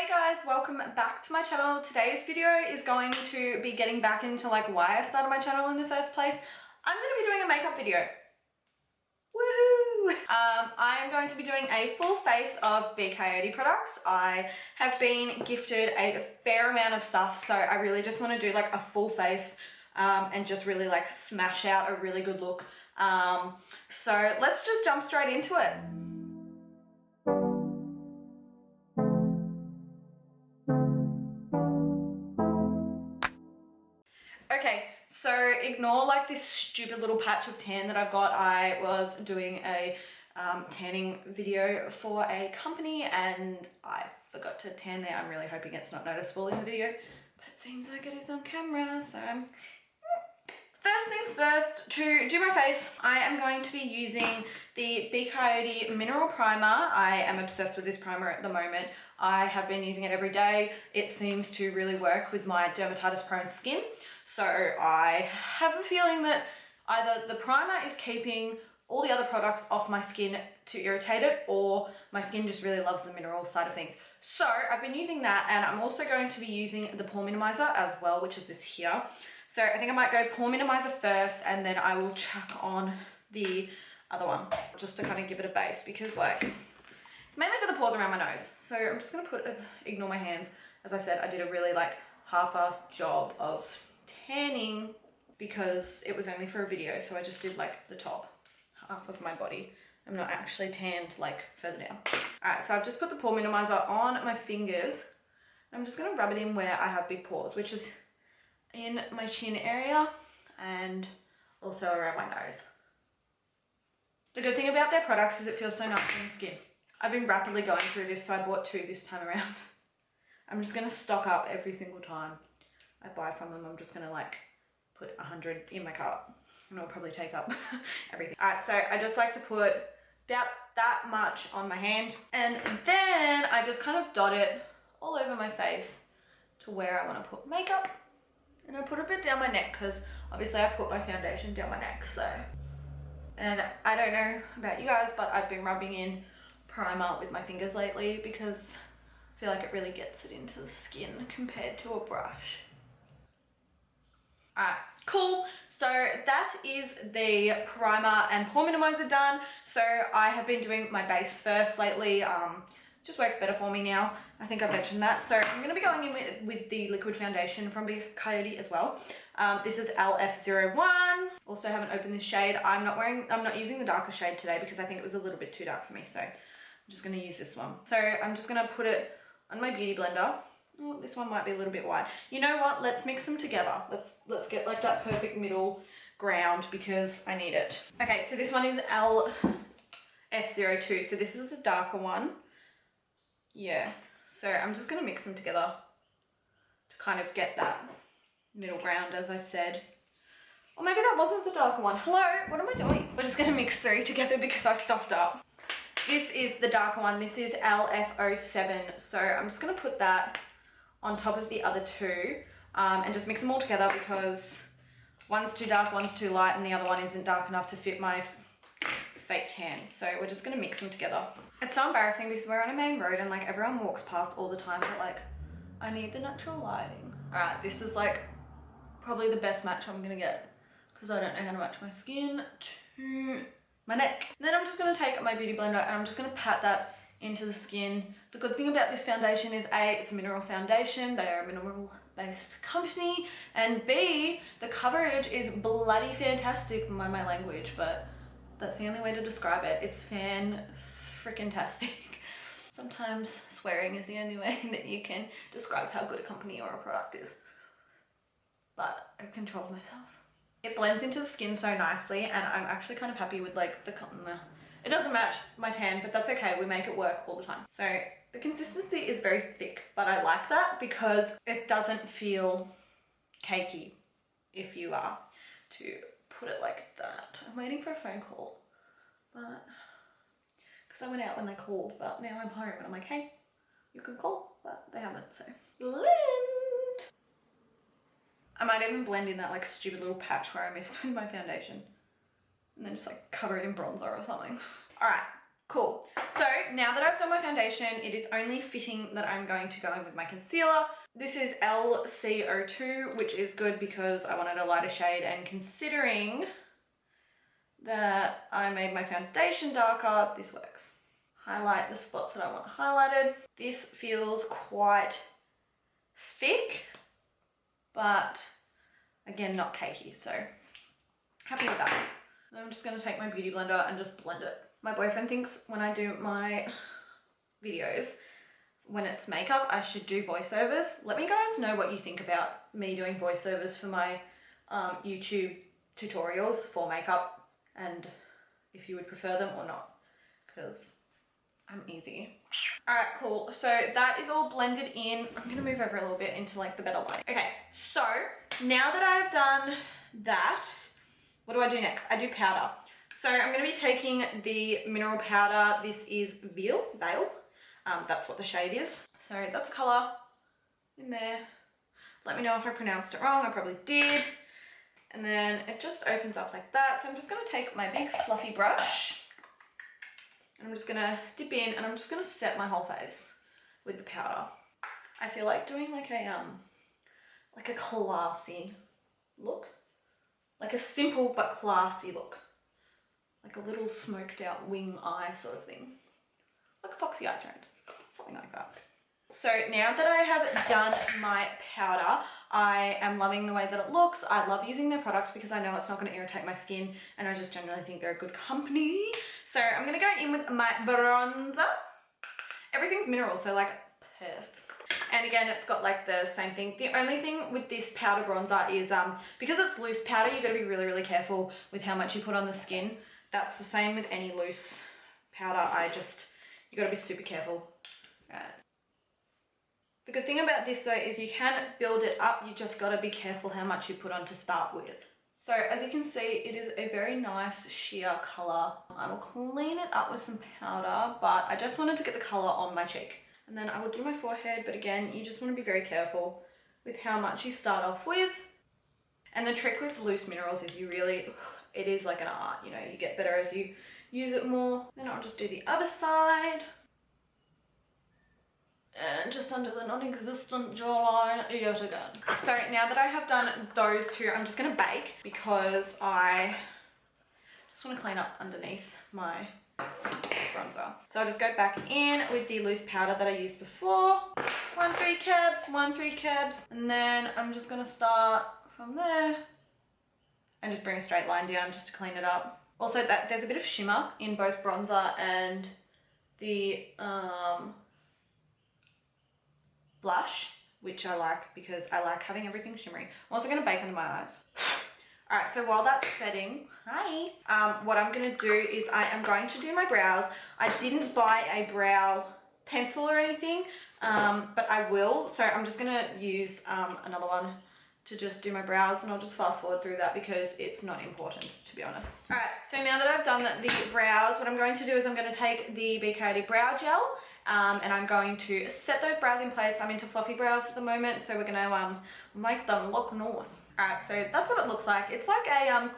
Hey guys, welcome back to my channel. Today's video is going to be getting back into like why I started my channel in the first place. I'm going to be doing a makeup video. Woohoo! I am going to be doing a full face of Becoyote products. I have been gifted a fair amount of stuff, so I really just want to do like a full face and just really like smash out a really good look. So let's just jump straight into it. Okay, so ignore like this stupid little patch of tan that I've got. I was doing a tanning video for a company and I forgot to tan there. I'm really hoping it's not noticeable in the video, but it seems like it is on camera, so first things first, to do my face, I am going to be using the Becoyote Mineral Primer. I am obsessed with this primer at the moment. I have been using it every day. It seems to really work with my dermatitis prone skin. So I have a feeling that either the primer is keeping all the other products off my skin to irritate it, or my skin just really loves the mineral side of things. So I've been using that, and I'm also going to be using the pore minimizer as well, which is this here. So I think I might go pore minimizer first, and then I will chuck on the other one just to kind of give it a base, because like it's mainly for the pores around my nose. So I'm just gonna ignore my hands. As I said, I did a really like half-assed job of tanning because it was only for a video. So I just did like the top half of my body. I'm not actually tanned like further down. All right, so I've just put the pore minimizer on my fingers. I'm just gonna rub it in where I have big pores, which is in my chin area and also around my nose. The good thing about their products is it feels so nice on the skin. I've been rapidly going through this, so I bought 2 this time around. I'm just gonna stock up every single time I buy from them. I'm just gonna like put 100 in my cart, and it'll probably take up everything. All right, so I just like to put about that much on my hand, and then I just kind of dot it all over my face to where I wanna put makeup. And I put a bit down my neck because obviously I put my foundation down my neck, so. And I don't know about you guys, but I've been rubbing in primer with my fingers lately because I feel like it really gets it into the skin compared to a brush. Alright, cool. So that is the primer and pore minimizer done. So I have been doing my base first lately. Just works better for me now. I think I mentioned that. So I'm going to be going in with the liquid foundation from Becoyote as well. This is LF01. Also haven't opened this shade. I'm not using the darker shade today because I think it was a little bit too dark for me. So I'm just going to use this one. So I'm just going to put it on my beauty blender. Oh, this one might be a little bit wide. You know what? Let's mix them together. Let's get like that perfect middle ground because I need it. Okay, so this one is LF02. So this is the darker one. Yeah, so I'm just gonna mix them together to kind of get that middle ground, as I said. Or maybe that wasn't the darker one. Hello, what am I doing? We're just gonna mix 3 together because I stuffed up. This is the darker one. This is LF07. So I'm just gonna put that on top of the other 2 and just mix them all together because one's too dark, one's too light, and the other one isn't dark enough to fit my fake tan. So we're just gonna mix them together. It's so embarrassing because we're on a main road and like everyone walks past all the time, but like I need the natural lighting. All right, this is like probably the best match I'm gonna get because I don't know how to match my skin to my neck. And then I'm just gonna take my beauty blender and I'm just gonna pat that into the skin. The good thing about this foundation is A, it's a mineral foundation. They are a mineral based company, and B, the coverage is bloody fantastic. Mind my language, but that's the only way to describe it. It's fan-frickin-tastic. Sometimes swearing is the only way that you can describe how good a company or a product is. But I've controlled myself. It blends into the skin so nicely, and I'm actually kind of happy with like the it doesn't match my tan, but that's okay. We make it work all the time. So the consistency is very thick, but I like that because it doesn't feel cakey if you are to put it like that. I'm waiting for a phone call, but because I went out when they called, but now I'm home and I'm like, hey, you could call, but they haven't, so blend. I might even blend in that like stupid little patch where I missed with my foundation and then just like cover it in bronzer or something. All right, Cool. So now that I've done my foundation, it is only fitting that I'm going to go in with my concealer. This is LC02, which is good because I wanted a lighter shade, and considering that I made my foundation darker, this works. Highlight the spots that I want highlighted. This feels quite thick, but again, not cakey, so happy with that. I'm just going to take my beauty blender and just blend it. My boyfriend thinks when I do my videos, when it's makeup, I should do voiceovers. Let me guys know what you think about me doing voiceovers for my YouTube tutorials for makeup, and if you would prefer them or not, because I'm easy. All right, cool. So that is all blended in. I'm gonna move over a little bit into like the better light. Okay, so now that I've done that, what do I do next? I do powder. So I'm gonna be taking the mineral powder. This is Veil. That's what the shade is. So that's the color in there. Let me know if I pronounced it wrong. I probably did. And then it just opens up like that. So I'm just gonna take my big fluffy brush and I'm just gonna dip in and I'm just gonna set my whole face with the powder. I feel like doing like a classy look. Like a simple but classy look. Like a little smoked out wing eye sort of thing. Like a foxy eye trend, something like that. So now that I have done my powder, I am loving the way that it looks. I love using their products because I know it's not going to irritate my skin, and I just generally think they're a good company. So I'm going to go in with my bronzer. Everything's mineral, so like perfect. And again, it's got like the same thing. The only thing with this powder bronzer is because it's loose powder, you got to be really, really careful with how much you put on the skin. That's the same with any loose powder. You got to be super careful. Right. The good thing about this though is you can build it up, you just got to be careful how much you put on to start with. So as you can see, it is a very nice sheer colour. I will clean it up with some powder, but I just wanted to get the colour on my cheek. And then I will do my forehead, but again, you just want to be very careful with how much you start off with. And the trick with loose minerals is it is like an art, you know, you get better as you use it more. Then I'll just do the other side. And just under the non-existent jawline yet again. So now that I have done those two, I'm just gonna bake because I just want to clean up underneath my bronzer. So I'll just go back in with the loose powder that I used before. 1 3 cabs, and then I'm just gonna start from there and just bring a straight line down just to clean it up. Also, that there's a bit of shimmer in both bronzer and the blush, which I like because I like having everything shimmery. I'm also gonna bake under my eyes. All right, so while that's setting, what I'm gonna do is I am going to do my brows. I didn't buy a brow pencil or anything, but I will. So I'm just gonna use another one to just do my brows, and I'll just fast forward through that because it's not important, to be honest. All right, so now that I've done the brows, what I'm going to do is I'm gonna take the Becoyote brow gel, and I'm going to set those brows in place. I'm into fluffy brows at the moment, so we're gonna make them look nice. All right, so that's what it looks like. It's like a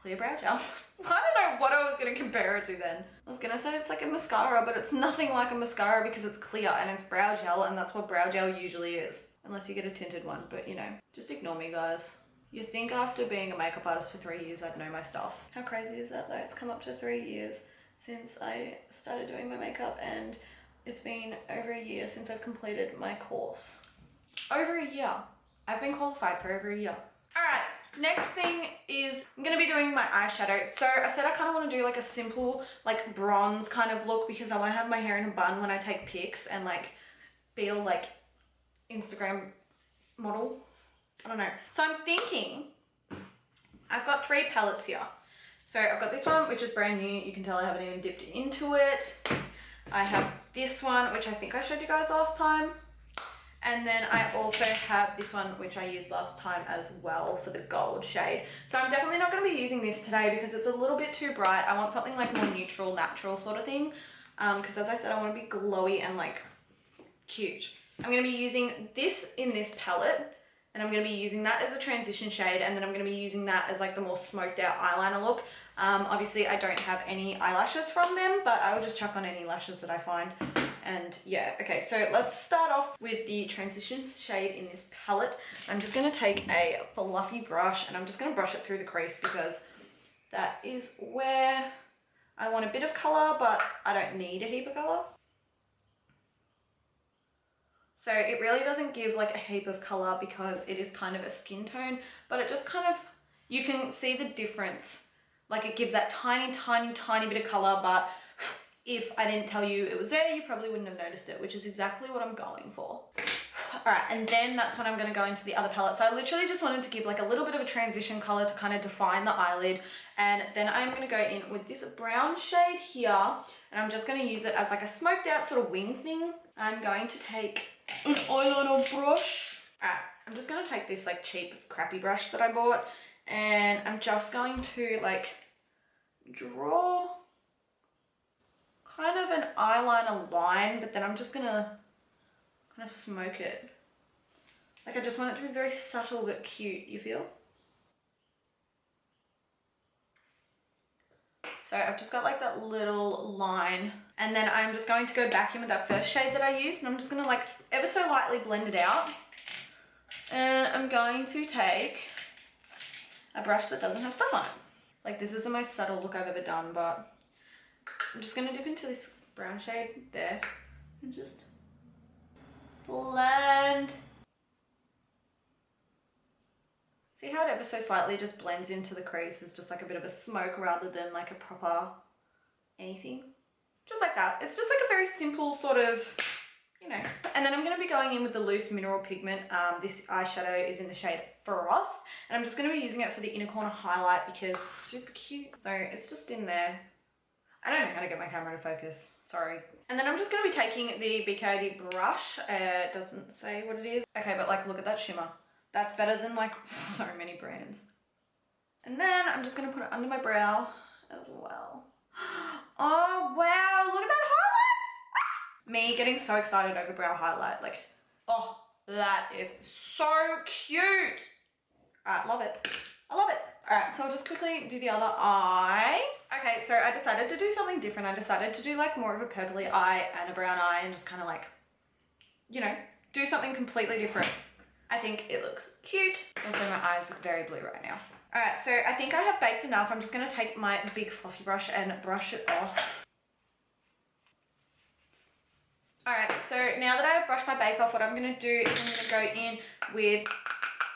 clear brow gel. I don't know what I was gonna compare it to then. I was gonna say it's like a mascara, but it's nothing like a mascara because it's clear and it's brow gel, and that's what brow gel usually is. Unless you get a tinted one, but you know, just ignore me, guys. You'd think after being a makeup artist for 3 years, I'd know my stuff. How crazy is that though? It's come up to 3 years since I started doing my makeup, and it's been over a year since I've completed my course. Over a year. I've been qualified for over a year. All right, next thing is I'm gonna be doing my eyeshadow. So I said I kind of want to do like a simple, like bronze kind of look because I want to have my hair in a bun when I take pics and like feel like Instagram model. I don't know. So I'm thinking, I've got 3 palettes here. So I've got this one, which is brand new. You can tell I haven't even dipped into it. I have this one, which I think I showed you guys last time. And then I also have this one, which I used last time as well for the gold shade. So I'm definitely not going to be using this today because it's a little bit too bright. I want something like more neutral, natural sort of thing. Because as I said, I want to be glowy and like cute. I'm going to be using this in this palette, and I'm going to be using that as a transition shade, and then I'm going to be using that as like the more smoked out eyeliner look. Obviously I don't have any eyelashes from them, but I will just chuck on any lashes that I find. And yeah, okay, so let's start off with the transition shade in this palette. I'm just gonna take a fluffy brush and I'm just gonna brush it through the crease because that is where I want a bit of color, but I don't need a heap of color. So it really doesn't give like a heap of color because it is kind of a skin tone, but it just kind of, you can see the difference. Like it gives that tiny, tiny, tiny bit of color, but if I didn't tell you it was there, you probably wouldn't have noticed it, which is exactly what I'm going for. All right, and then that's when I'm gonna go into the other palette. So I literally just wanted to give like a little bit of a transition color to kind of define the eyelid. And then I'm gonna go in with this brown shade here, and I'm just gonna use it as like a smoked out sort of wing thing. I'm going to take an eyeliner brush. All right, I'm just gonna take this like cheap, crappy brush that I bought, and I'm just going to like draw kind of an eyeliner line, but then I'm just gonna kind of smoke it. Like I just want it to be very subtle but cute, you feel? So I've just got like that little line, and then I'm just going to go back in with that first shade that I used, and I'm just gonna like ever so lightly blend it out. And I'm going to take a brush that doesn't have stuff on it. Like this is the most subtle look I've ever done, but I'm just gonna dip into this brown shade there and just blend. See how it ever so slightly just blends into the crease? It's just like a bit of a smoke rather than like a proper anything. Just like that. It's just like a very simple sort of, you know. And then I'm going to be going in with the loose mineral pigment. This eyeshadow is in the shade Frost, and I'm just going to be using it for the inner corner highlight because super cute. So it's just in there. I don't know how to get my camera to focus, sorry. And then I'm just going to be taking the Becoyote brush. It doesn't say what it is. Okay, but like look at that shimmer. That's better than like so many brands. And then I'm just going to put it under my brow as well. Oh wow, look at that highlight! Me getting so excited over brow highlight, like, oh, that is so cute. Alright, love it. I love it. Alright, so I'll just quickly do the other eye. Okay, so I decided to do something different. I decided to do like more of a purpley eye and a brown eye and just kind of like, you know, do something completely different. I think it looks cute. Also, my eyes look very blue right now. All right, so I think I have baked enough. I'm just gonna take my big fluffy brush and brush it off. All right, so now that I've brushed my bake off, what I'm gonna do is I'm gonna go in with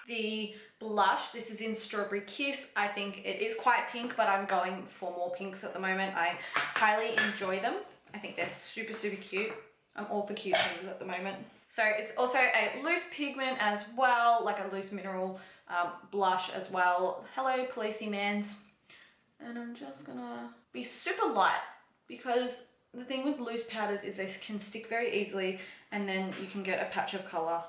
the blush. This is in Strawberry Kiss. I think it is quite pink, but I'm going for more pinks at the moment. I highly enjoy them. I think they're super, super cute. I'm all for cute things at the moment. So it's also a loose pigment as well, like a loose mineral blush as well. Hello, Policey Mans. And I'm just gonna be super light because the thing with loose powders is they can stick very easily and then you can get a patch of color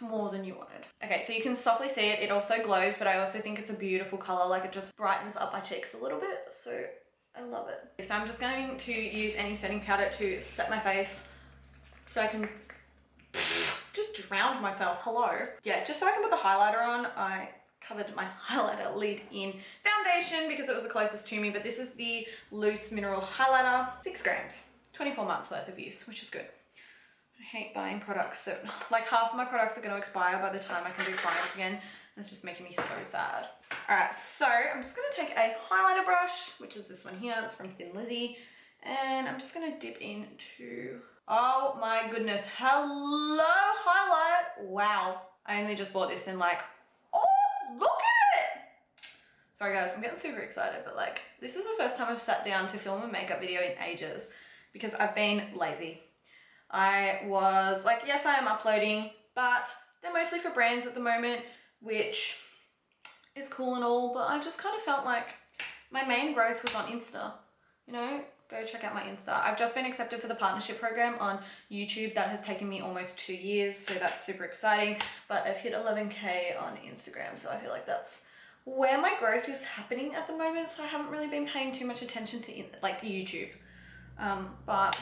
more than you wanted. Okay, so you can softly see it. It also glows, but I also think it's a beautiful color. Like it just brightens up my cheeks a little bit. So I love it. So I'm just going to use any setting powder to set my face so I can just drowned myself, hello. Yeah, just so I can put the highlighter on, I covered my highlighter lid in foundation because it was the closest to me, but this is the loose mineral highlighter, 6 grams, 24 months worth of use, which is good. I hate buying products that, like half of my products are gonna expire by the time I can do clients again. It's just making me so sad. All right, so I'm just gonna take a highlighter brush, which is this one here, it's from Thin Lizzy, and I'm just gonna dip into, oh my goodness, hello highlight. Wow, I only just bought this in like, oh, look at it. Sorry guys, I'm getting super excited, but like, this is the first time I've sat down to film a makeup video in ages because I've been lazy. I was like, yes, I am uploading, but they're mostly for brands at the moment, which is cool and all, but I just kind of felt like my main growth was on Insta, you know? Go check out my Insta. I've just been accepted for the partnership program on YouTube. That has taken me almost 2 years, so that's super exciting. But I've hit 11K on Instagram, so I feel like that's where my growth is happening at the moment. So I haven't really been paying too much attention to like YouTube. But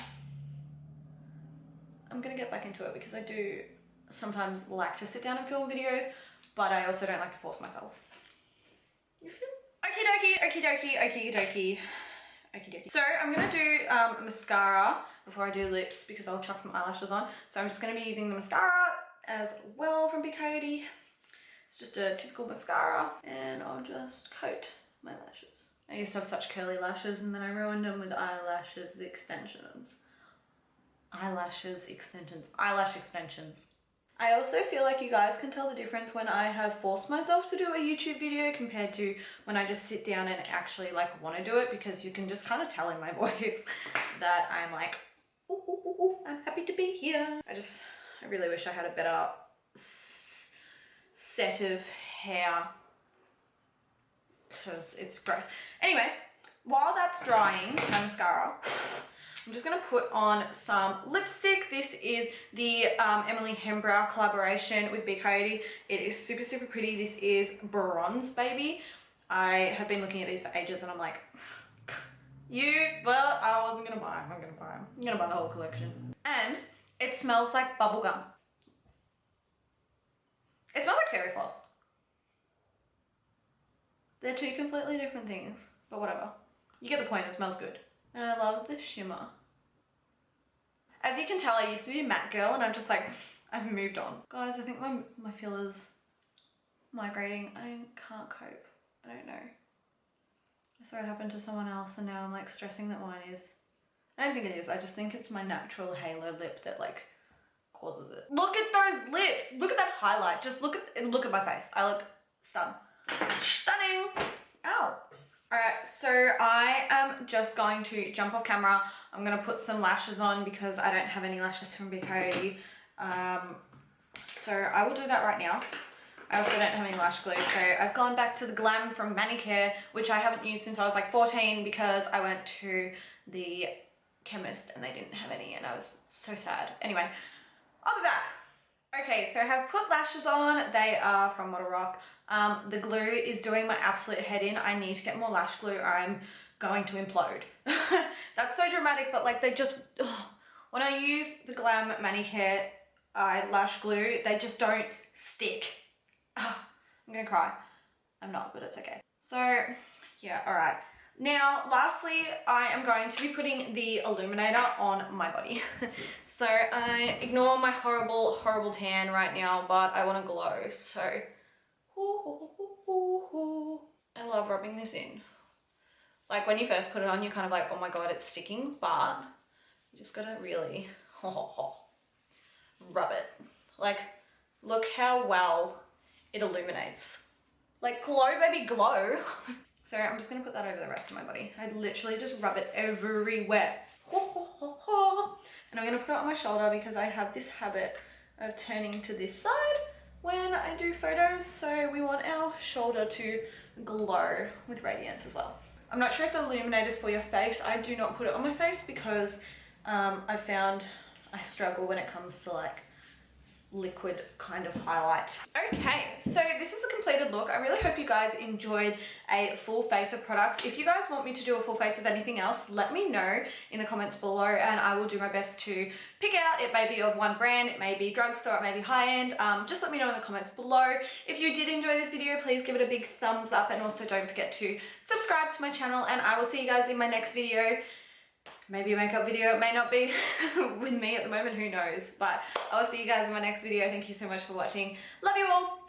I'm gonna get back into it because I do sometimes like to sit down and film videos, but I also don't like to force myself. You feel? Okie Okie dokie. So I'm gonna do mascara before I do lips because I'll chuck some eyelashes on. So I'm just gonna be using the mascara as well from Becoyote. It's just a typical mascara and I'll just coat my lashes. I used to have such curly lashes and then I ruined them with eyelash extensions. Eyelash extensions. I also feel like you guys can tell the difference when I have forced myself to do a YouTube video compared to when I just sit down and actually like want to do it, because you can just kind of tell in my voice that I'm like, ooh, I'm happy to be here. I really wish I had a better set of hair because it's gross. Anyway, while that's drying, my mascara, I'm just gonna put on some lipstick. This is the Emily Hembrow collaboration with Becoyote. It is super, super pretty. This is Bronze Baby. I have been looking at these for ages and I'm like, well, I wasn't gonna buy them. I'm gonna buy them. I'm gonna buy the whole collection. And it smells like bubblegum. It smells like fairy floss. They're two completely different things, but whatever. You get the point, it smells good. And I love the shimmer. As you can tell, I used to be a matte girl and I'm just like, I've moved on. Guys, I think my filler's migrating. I can't cope. I don't know. I saw it happen to someone else and now I'm like stressing that mine is. I don't think it is. I just think it's my natural halo lip that like causes it. Look at those lips. Look at that highlight. Just look at my face. I look stunning. Ow. Alright, so I am just going to jump off camera. I'm going to put some lashes on because I don't have any lashes from Becoyote. So I will do that right now. I also don't have any lash glue, so I've gone back to the Glam from Vani-T, which I haven't used since I was like 14 because I went to the chemist and they didn't have any and I was so sad. Anyway, I'll be back. Okay, so I have put lashes on. They are from Model Rock. The glue is doing my absolute head in. I need to get more lash glue or I'm going to implode. That's so dramatic, but like they just, when I use the Glam Manicare eyelash glue, they just don't stick. I'm gonna cry. I'm not, but it's okay. So yeah, all right. Now, lastly, I am going to be putting the illuminator on my body. So I ignore my horrible, horrible tan right now, but I want to glow. So I love rubbing this in. Like when you first put it on, you're kind of like, oh my God, it's sticking, but you just gotta really rub it. Like, look how well it illuminates. Like, glow, baby, glow. So I'm just gonna put that over the rest of my body. I literally just rub it everywhere. And I'm gonna put it on my shoulder because I have this habit of turning to this side when I do photos. So we want our shoulder to glow with radiance as well. I'm not sure if the illuminator's for your face. I do not put it on my face because I found I struggle when it comes to like liquid kind of highlight. Okay, so this is a completed look. I really hope you guys enjoyed a full face of products. If you guys want me to do a full face of anything else, let me know in the comments below and I will do my best to pick out. It may be of one brand, it may be drugstore, it may be high-end. Just let me know in the comments below. If you did enjoy this video, please give it a big thumbs up and also don't forget to subscribe to my channel and I will see you guys in my next video. Maybe a makeup video, it may not be with me at the moment, who knows, but I'll see you guys in my next video. Thank you so much for watching. Love you all.